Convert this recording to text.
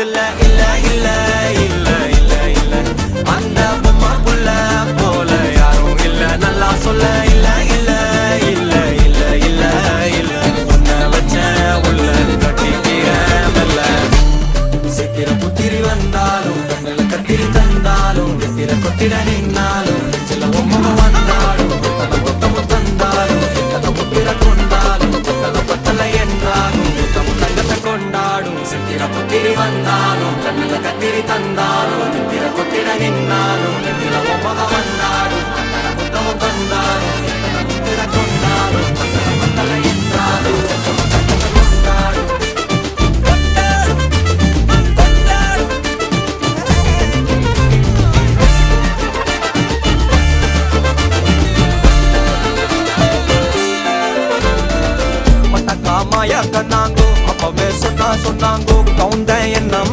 பக்கத்துல இல்ல இல்ல இல்ல இல்ல இல்ல அந்த பொம்மை புள்ள போல யாரும் இல்ல நல்லா சொல்ல இல்ல இல்ல இல்ல இல்ல இல்ல இல்ல உன்னை வச்ச உள்ள கட்டிக்கிற மெல்ல சித்திர புத்திரி வந்தாலும் கண்ணுல கத்திரி தந்தாலும் நித்திர கொத்திட நின்னாலும் சில ஒம்மகம் வந்தாலும் கொத்தமும் தந்தாலும் புத்திர கொண்டாலும் பத்தலை என்றாலும் தங்கத்தை கொண்டாடும் சித்திர புத்திரி வந்தாலும் கண்ணுல கத்திரி தந்தாலும் நித்திர கொத்திட நின்னாலும் நித்திர ஒம்மகம் வந்தாலும் புத்தமும் தந்தாலும் புத்திர கொண்டாடும் பத்தலை என்றாலும் கொண்டாடும் மாயா கண்ணாங்கோ அப்பவே சொன்னாங்கோ